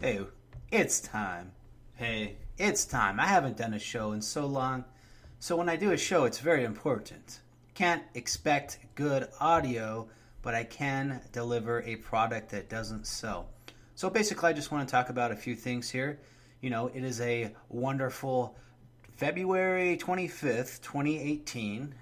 Hey, it's time. Hey, it's time. I haven't done a show in so long. So when I do a show, it's very important. Can't expect good audio, but I can deliver a product that doesn't sell. So basically, I just want to talk about a few things here. It is a wonderful February 25th, 2018.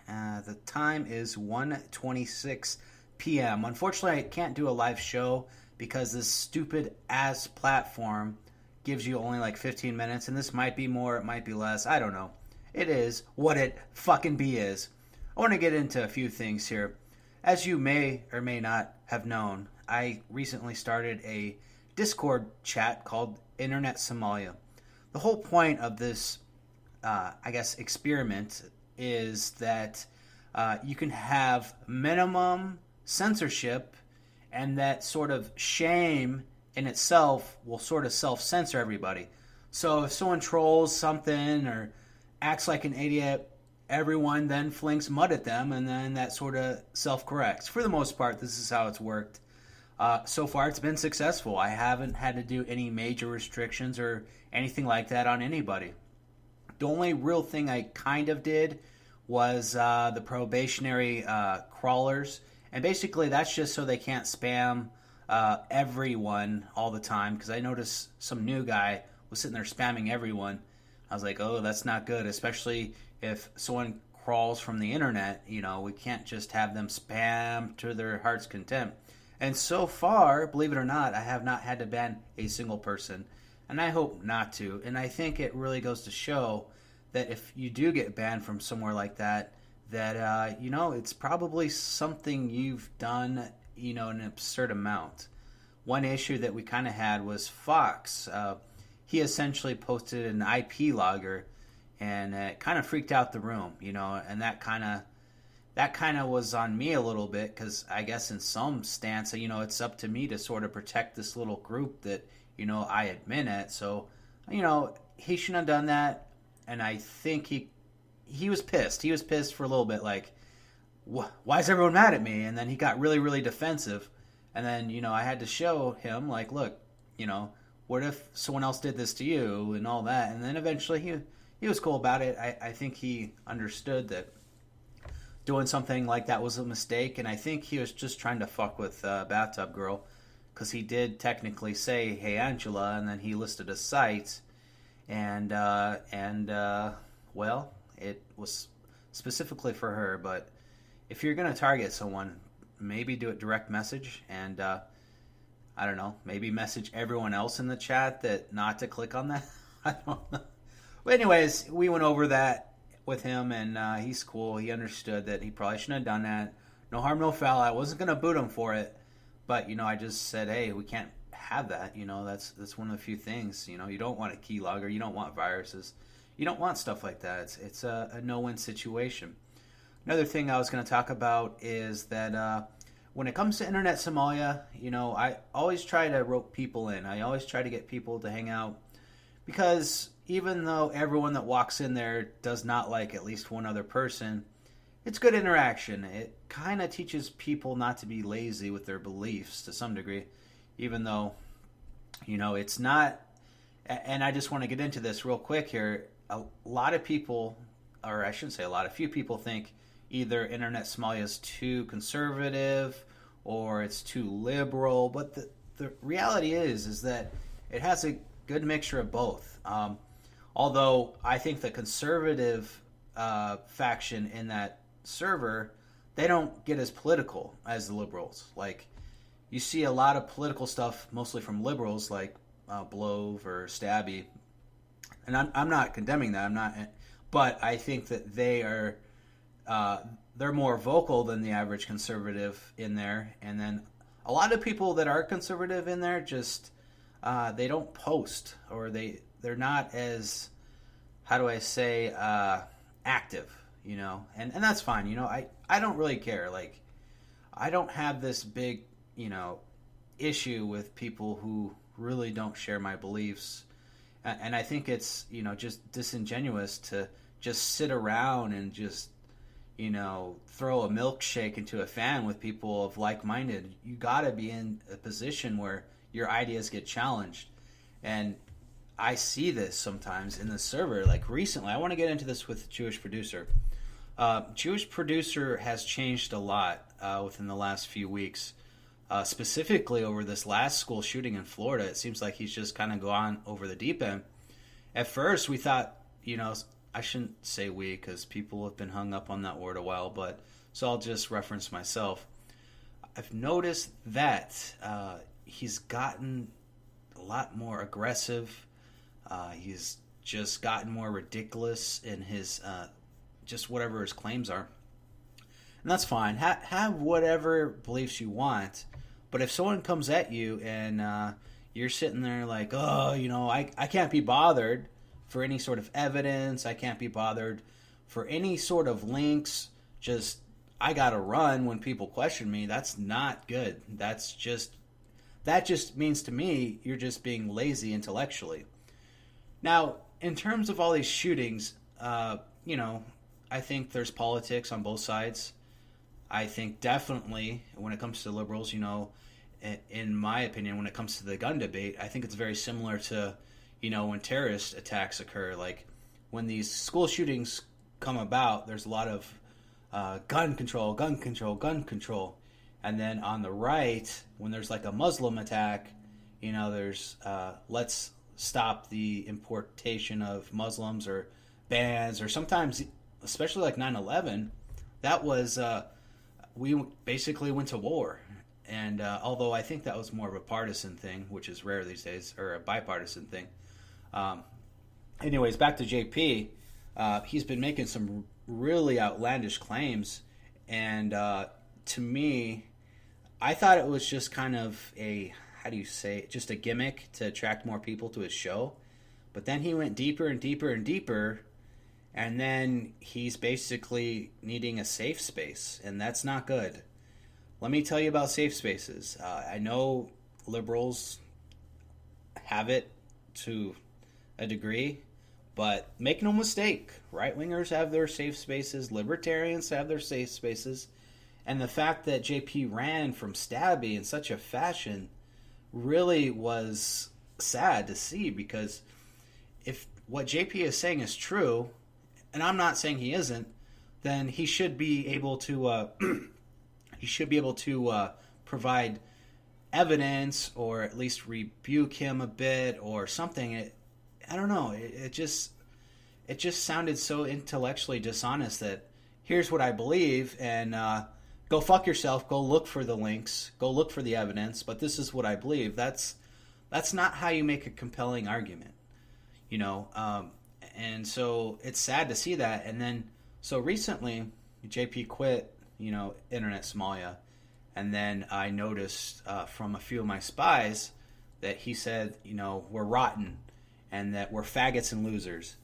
The time is 1:26 p.m. Unfortunately, I can't do a live show because this stupid ass platform gives you only like 15 minutes, and this might be more, it might be less. I don't know. It is what it fucking be is. I want to get into a few things here. As you may or may not have known, I recently started a Discord chat called Internet Somalia. The whole point of this, experiment is that you can have minimum censorship, and that sort of shame in itself will sort of self-censor everybody. So if someone trolls something or acts like an idiot, everyone then flings mud at them, and then that sort of self-corrects. For the most part, this is how it's worked. So far, it's been successful. I haven't had to do any major restrictions or anything like that on anybody. The only real thing I kind of did was the probationary crawlers. And basically, that's just so they can't spam everyone all the time. Because I noticed some new guy was sitting there spamming everyone. I was like, oh, that's not good. Especially if someone crawls from the internet. We can't just have them spam to their heart's content. And so far, believe it or not, I have not had to ban a single person. And I hope not to. And I think it really goes to show that if you do get banned from somewhere like that, it's probably something you've done, an absurd amount. One issue that we kind of had was Fox. He essentially posted an IP logger, and it kind of freaked out the room, and that kind of was on me a little bit, because I guess in some stance, it's up to me to sort of protect this little group that, I admin at. So, he shouldn't have done that, and I think he was pissed. He was pissed for a little bit, like, why is everyone mad at me? And then he got really, really defensive. And then, I had to show him, like, look, what if someone else did this to you and all that? And then eventually he was cool about it. I think he understood that doing something like that was a mistake. And I think he was just trying to fuck with Bathtub Girl, because he did technically say, hey, Angela, and then he listed a site. And well, it was specifically for her, but if you're going to target someone, maybe do it direct message, and I don't know, maybe message everyone else in the chat that not to click on that. I don't know. But anyways, we went over that with him, and he's cool. He understood that he probably shouldn't have done that. No harm, no foul. I wasn't going to boot him for it, but, I just said, hey, we can't have that. That's one of the few things. You don't want a keylogger. You don't want viruses. You don't want stuff like that. It's a no-win situation. Another thing I was going to talk about is that when it comes to Internet Somalia, I always try to rope people in. I always try to get people to hang out, because even though everyone that walks in there does not like at least one other person, it's good interaction. It kind of teaches people not to be lazy with their beliefs to some degree, even though, it's not. And I just want to get into this real quick here. A lot of people, or I shouldn't say a lot, a few people think either Internet Somalia is too conservative or it's too liberal, but the reality is that it has a good mixture of both. Although I think the conservative faction in that server, they don't get as political as the liberals. Like, you see a lot of political stuff, mostly from liberals, like Blove or Stabby. And I'm not condemning that. I'm not, but I think that they're more vocal than the average conservative in there. And then a lot of people that are conservative in there just they don't post, or they're not as, how do I say, active. And that's fine. I don't really care. Like, I don't have this big issue with people who really don't share my beliefs. And I think it's, just disingenuous to just sit around and just, throw a milkshake into a fan with people of like-minded. You got to be in a position where your ideas get challenged. And I see this sometimes in the server. Like recently, I want to get into this with Jewish Producer. Jewish Producer has changed a lot within the last few weeks. Specifically over this last school shooting in Florida, it seems like he's just kind of gone over the deep end. At first, we thought, I shouldn't say we because people have been hung up on that word a while, but so I'll just reference myself. I've noticed that he's gotten a lot more aggressive. He's just gotten more ridiculous in his just whatever his claims are. And that's fine. Have whatever beliefs you want. But if someone comes at you and you're sitting there like, oh, I can't be bothered for any sort of evidence. I can't be bothered for any sort of links. Just, I got to run when people question me. That's not good. that just means to me you're just being lazy intellectually. Now, in terms of all these shootings, I think there's politics on both sides. I think definitely when it comes to liberals, in my opinion, when it comes to the gun debate, I think it's very similar to, when terrorist attacks occur. Like when these school shootings come about, there's a lot of gun control. And then on the right, when there's like a Muslim attack, there's let's stop the importation of Muslims or bans, or sometimes, especially like 9/11, that was, we basically went to war. And although I think that was more of a partisan thing, which is rare these days, or a bipartisan thing. Anyways, back to JP. He's been making some really outlandish claims. And to me, I thought it was just kind of just a gimmick to attract more people to his show. But then he went deeper and deeper and deeper. And then he's basically needing a safe space. And that's not good. Let me tell you about safe spaces. I know liberals have it to a degree, but make no mistake, right-wingers have their safe spaces, libertarians have their safe spaces, and the fact that JP ran from Stabby in such a fashion really was sad to see, because if what JP is saying is true, and I'm not saying he isn't, then he should be able to provide evidence, or at least rebuke him a bit or something. I don't know. It just sounded so intellectually dishonest that here's what I believe, and go fuck yourself. Go look for the links. Go look for the evidence. But this is what I believe. That's not how you make a compelling argument, And so it's sad to see that. And then so recently, JP quit, Internet Somalia, and then I noticed from a few of my spies that he said, we're rotten, and that we're faggots and losers.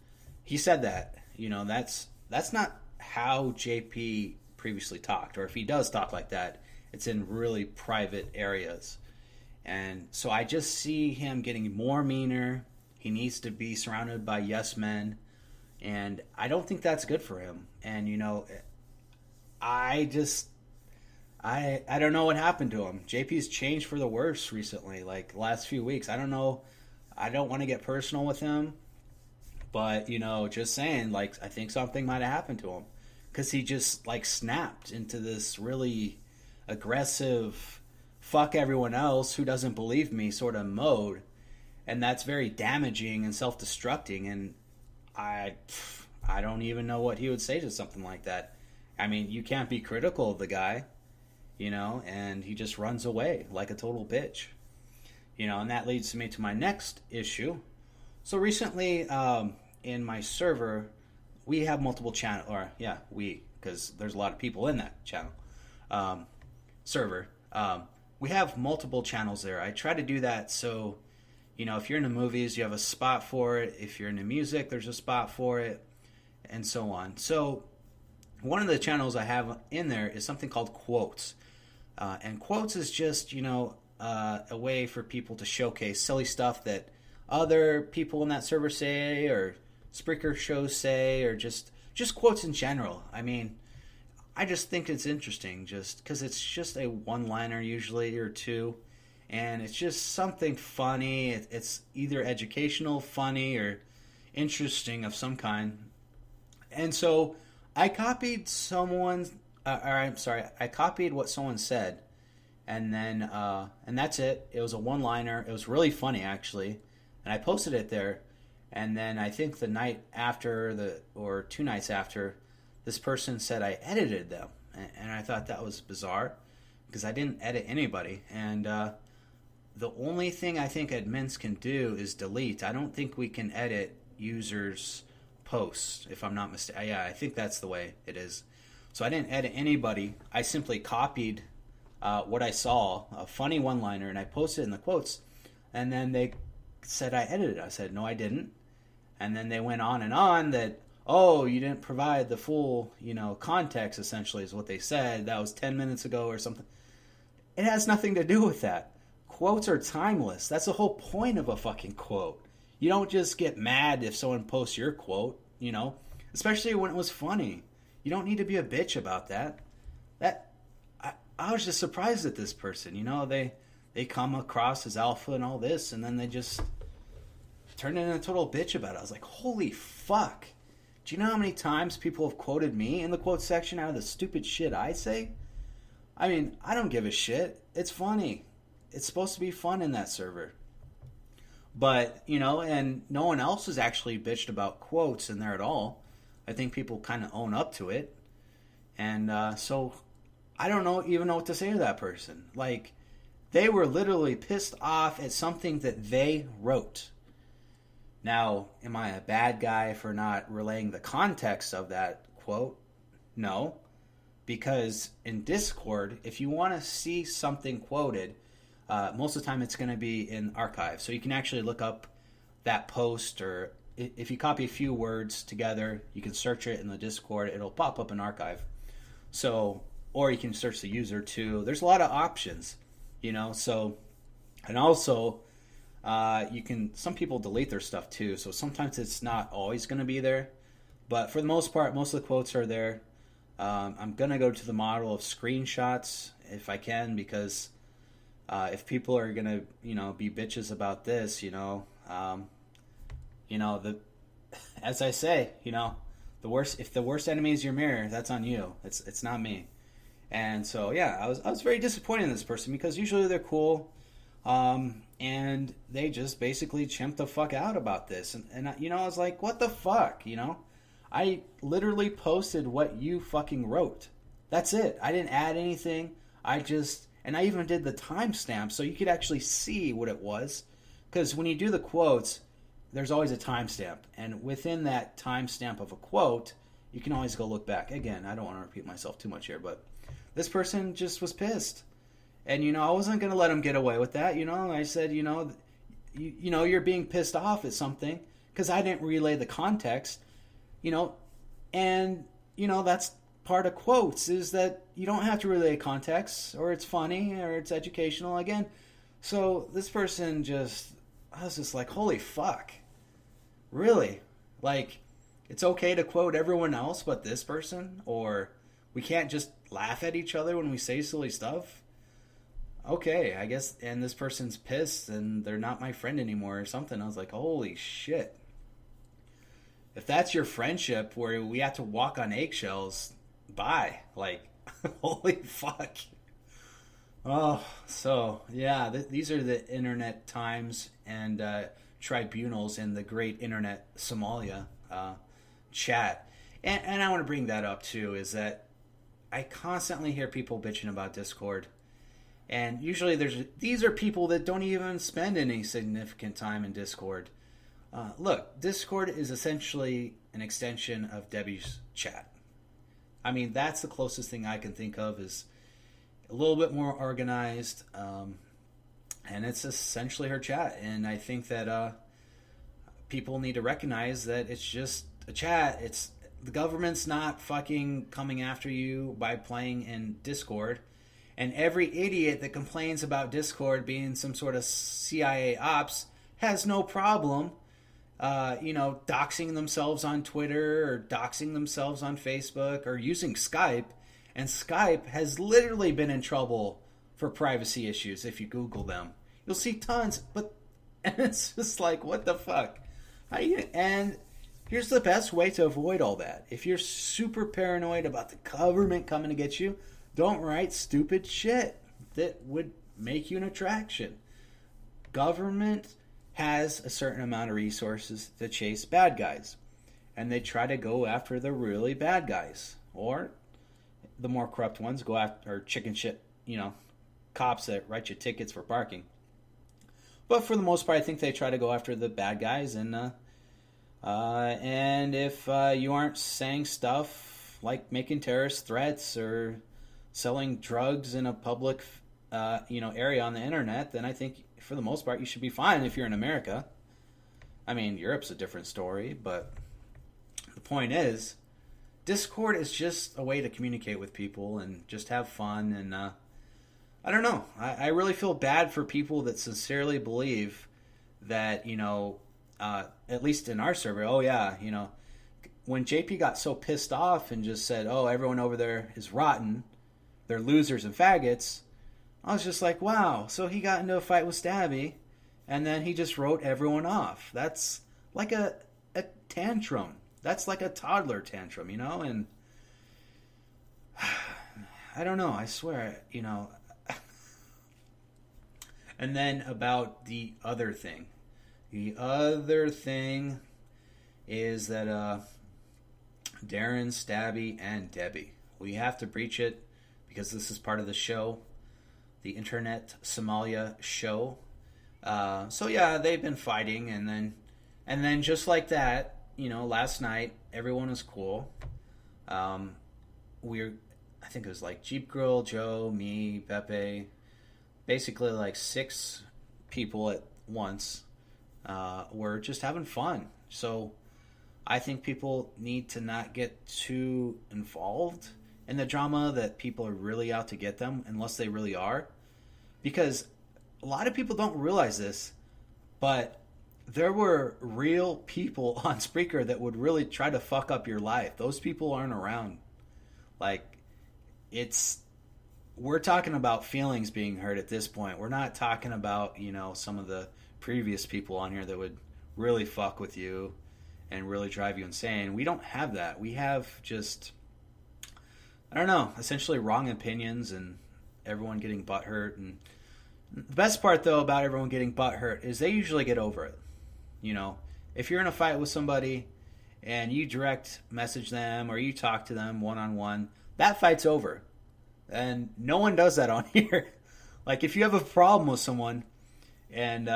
He said that. That's not how JP previously talked, or if he does talk like that, it's in really private areas. And so I just see him getting more meaner. He needs to be surrounded by yes men, and I don't think that's good for him. And I don't know what happened to him. JP's changed for the worse recently, like the last few weeks. I don't know. I don't want to get personal with him, but just saying, like, I think something might have happened to him, because he just like snapped into this really aggressive fuck everyone else who doesn't believe me sort of mode, and that's very damaging and self-destructing. And I don't even know what he would say to something like that. I mean, you can't be critical of the guy, and he just runs away like a total bitch. And that leads me to my next issue. So recently, in my server, we have multiple channels, because there's a lot of people in that channel, server. We have multiple channels there. I try to do that so, if you're into movies, you have a spot for it. If you're into music, there's a spot for it, and so on. So one of the channels I have in there is something called Quotes. And Quotes is just, a way for people to showcase silly stuff that other people in that server say, or Spreaker shows say, or just quotes in general. I mean, I just think it's interesting just because it's just a one-liner usually, or two, and it's just something funny. It's either educational, funny, or interesting of some kind. And so I copied someone's, I copied what someone said, and then and that's it. It was a one-liner. It was really funny actually, and I posted it there. And then I think the night after or 2 nights after, this person said I edited them, and I thought that was bizarre because I didn't edit anybody. And the only thing I think admins can do is delete. I don't think we can edit users' posts, if I'm not mistaken. Yeah, I think that's the way it is. So I didn't edit anybody. I simply copied what I saw, a funny one-liner, and I posted it in the quotes. And then they said I edited it. I said, no, I didn't. And then they went on and on that, oh, you didn't provide the full, context, essentially, is what they said. That was 10 minutes ago or something. It has nothing to do with that. Quotes are timeless. That's the whole point of a fucking quote. You don't just get mad if someone posts your quote, especially when it was funny. You don't need to be a bitch about that. I was just surprised at this person. They come across as alpha and all this, and then they just turned into a total bitch about it. I was like, holy fuck. Do you know how many times people have quoted me in the quote section out of the stupid shit I say? I mean, I don't give a shit. It's funny. It's supposed to be fun in that server. But, and no one else has actually bitched about quotes in there at all. I think people kind of own up to it. And so I don't even know what to say to that person. Like, they were literally pissed off at something that they wrote. Now, am I a bad guy for not relaying the context of that quote? No. Because in Discord, if you want to see something quoted, most of the time it's going to be in archive. So you can actually look up that post, or if you copy a few words together, you can search it in the Discord. It'll pop up in archive. So, or you can search the user too. There's a lot of options, so, and also, some people delete their stuff too. So sometimes it's not always going to be there, but for the most part, most of the quotes are there. I'm going to go to the model of screenshots if I can, because if people are going to, be bitches about this, as I say, if the worst enemy is your mirror, that's on you. It's not me. And so, yeah, I was very disappointed in this person, because usually they're cool. And they just basically chimped the fuck out about this. And I was like, what the fuck, I literally posted what you fucking wrote. That's it. I didn't add anything. And I even did the timestamp so you could actually see what it was. Because when you do the quotes, there's always a timestamp. And within that timestamp of a quote, you can always go look back. Again, I don't want to repeat myself too much here, but this person just was pissed. And, I wasn't going to let him get away with that. I said, you're being pissed off at something because I didn't relay the context, and, that's part of quotes, is that you don't have to relay context, or it's funny, or it's educational again. So this person I was just like, holy fuck. Really? Like, it's okay to quote everyone else but this person? Or we can't just laugh at each other when we say silly stuff? Okay, I guess, and this person's pissed and they're not my friend anymore or something. I was like, holy shit. If that's your friendship where we have to walk on eggshells, bye. Like, holy fuck. Oh, so, yeah, these are the internet times and tribunals in the great internet Somalia chat. And I want to bring that up, too, is that I constantly hear people bitching about Discord. And usually these are people that don't even spend any significant time in Discord. Look, Discord is essentially an extension of Debbie's chat. I mean, that's the closest thing I can think of, is a little bit more organized. And it's essentially her chat. And I think that people need to recognize that it's just a chat. The government's not fucking coming after you by playing in Discord. And every idiot that complains about Discord being some sort of CIA ops has no problem, doxing themselves on Twitter or doxing themselves on Facebook or using Skype. And Skype has literally been in trouble for privacy issues if you Google them. You'll see tons, but and it's just like, what the fuck? How you? And here's the best way to avoid all that. If you're super paranoid about the government coming to get you, don't write stupid shit that would make you an attraction. Government has a certain amount of resources to chase bad guys, and they try to go after the really bad guys, or the more corrupt ones go after, or chicken shit, cops that write you tickets for parking. But for the most part, I think they try to go after the bad guys, and if you aren't saying stuff like making terrorist threats or selling drugs in a public area on the internet, then I think for the most part you should be fine if you're in America. I mean, Europe's a different story, but the point is, Discord is just a way to communicate with people and just have fun. And I don't know. I really feel bad for people that sincerely believe that, at least in our server, when JP got so pissed off and just said, oh, everyone over there is rotten, they're losers and faggots, I was just like, wow, so he got into a fight with Stabby, and then he just wrote everyone off. That's like a tantrum. That's like a toddler tantrum, and I don't know, I swear, And then about the other thing. The other thing is that Darren, Stabby, and Debbie, we have to breach it because this is part of the show, the Internet Somalia show. So yeah, they've been fighting, and then just like that, last night everyone was cool. I think it was like Jeep Girl, Joe, me, Pepe, basically like 6 people at once. Were just having fun. So I think people need to not get too involved in the drama that people are really out to get them, unless they really are. Because a lot of people don't realize this, but there were real people on Spreaker that would really try to fuck up your life. Those people aren't around. Like, we're talking about feelings being hurt at this point. We're not talking about, some of the previous people on here that would really fuck with you and really drive you insane. We don't have that. We have just, I don't know, essentially wrong opinions and everyone getting butthurt. And the best part, though, about everyone getting butthurt is they usually get over it. If you're in a fight with somebody and you direct message them or you talk to them one-on-one, that fight's over. And no one does that on here. Like, if you have a problem with someone, and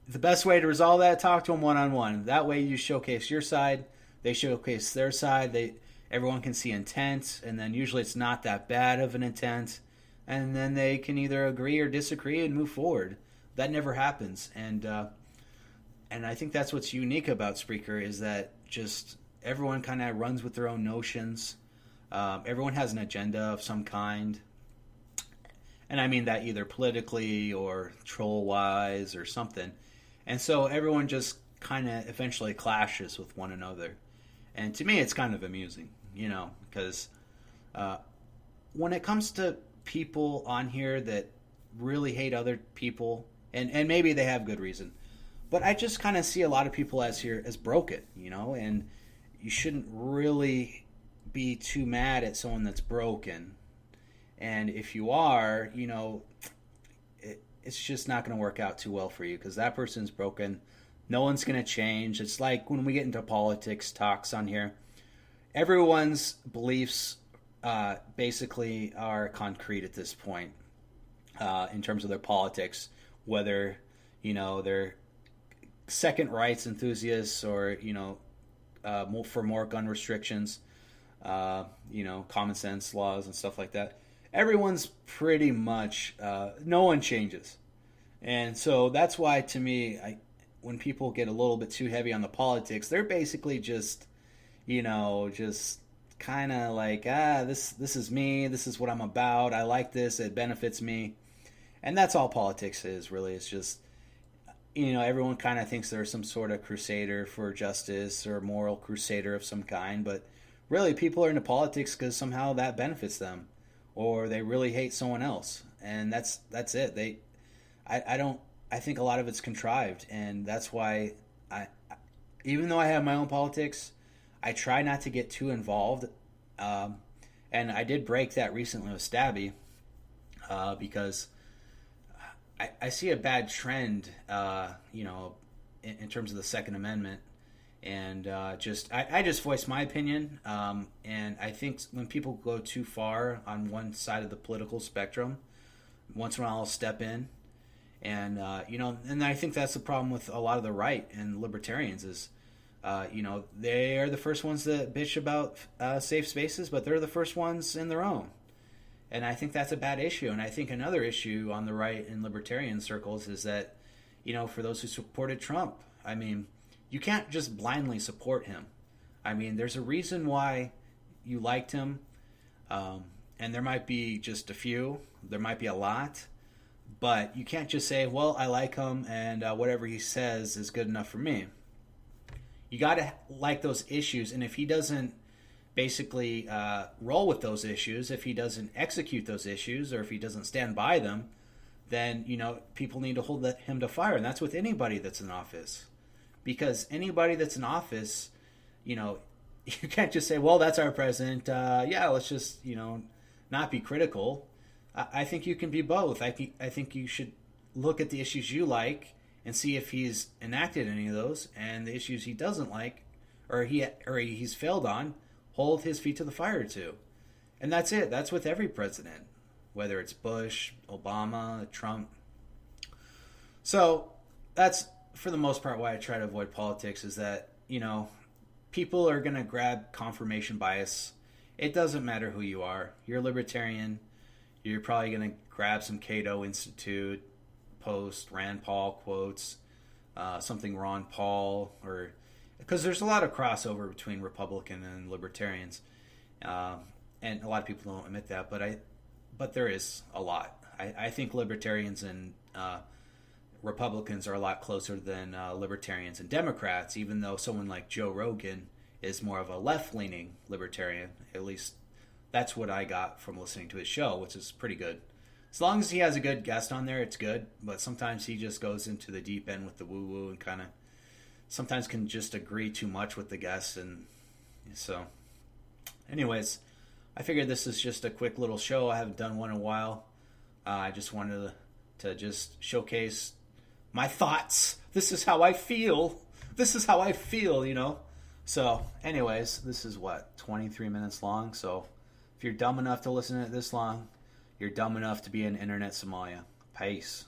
the best way to resolve that, talk to them one-on-one. That way you showcase your side, they showcase their side, everyone can see intent, and then usually it's not that bad of an intent, and then they can either agree or disagree and move forward. That never happens, and I think that's what's unique about Spreaker, is that just everyone kind of runs with their own notions. Everyone has an agenda of some kind. And I mean that either politically or troll-wise or something. And so everyone just kind of eventually clashes with one another. And to me, it's kind of amusing, because when it comes to people on here that really hate other people, and maybe they have good reason, but I just kind of see a lot of people as broken, and you shouldn't really be too mad at someone that's broken. And if you are, it's just not going to work out too well for you, because that person's broken. No one's going to change. It's like when we get into politics talks on here, everyone's beliefs basically are concrete at this point in terms of their politics, whether, they're second rights enthusiasts or, for more gun restrictions, common sense laws and stuff like that. Everyone's pretty much, no one changes. And so that's why, to me, when people get a little bit too heavy on the politics, they're basically just, just kind of like, this is me, this is what I'm about, I like this, it benefits me. And that's all politics is, really. It's just, everyone kind of thinks they're some sort of crusader for justice or moral crusader of some kind, but really people are into politics because somehow that benefits them, or they really hate someone else, and that's it. I don't I think a lot of it's contrived, and that's why even though I have my own politics, I try not to get too involved. Um, and I did break that recently with Stabby because I see a bad trend, in terms of the Second Amendment, and I just voice my opinion. And I think when people go too far on one side of the political spectrum, once in a while I'll step in, and and I think that's the problem with a lot of the right and libertarians is. They are the first ones that bitch about safe spaces, but they're the first ones in their own. And I think that's a bad issue. And I think another issue on the right in libertarian circles is that, for those who supported Trump, I mean, you can't just blindly support him. I mean, there's a reason why you liked him, and there might be just a few, there might be a lot, but you can't just say, well, I like him, and whatever he says is good enough for me. You got to like those issues, and if he doesn't basically roll with those issues, if he doesn't execute those issues, or if he doesn't stand by them, then people need to hold him to fire, and that's with anybody that's in office. Because anybody that's in office, you can't just say, "Well, that's our president. Let's just not be critical." I think you can be both. I think you should look at the issues you like and see if he's enacted any of those, and the issues he doesn't like, or he's failed on, hold his feet to the fire too. And that's it. That's with every president, whether it's Bush, Obama, Trump. So that's, for the most part, why I try to avoid politics is that, people are going to grab confirmation bias. It doesn't matter who you are. You're a libertarian. You're probably going to grab some Cato Institute post, Rand Paul quotes, something Ron Paul, or because there's a lot of crossover between Republican and libertarians, and a lot of people don't admit that, but there is a lot. I think libertarians and Republicans are a lot closer than libertarians and Democrats, even though someone like Joe Rogan is more of a left-leaning libertarian. At least that's what I got from listening to his show, which is pretty good. As long as he has a good guest on there, it's good. But sometimes he just goes into the deep end with the woo-woo and kind of sometimes can just agree too much with the guests. And so, anyways, I figured this is just a quick little show. I haven't done one in a while. I just wanted to just showcase my thoughts. This is how I feel. So, anyways, this is 23 minutes long. So, if you're dumb enough to listen to it this long, you're dumb enough to be in internet Somalia. Peace.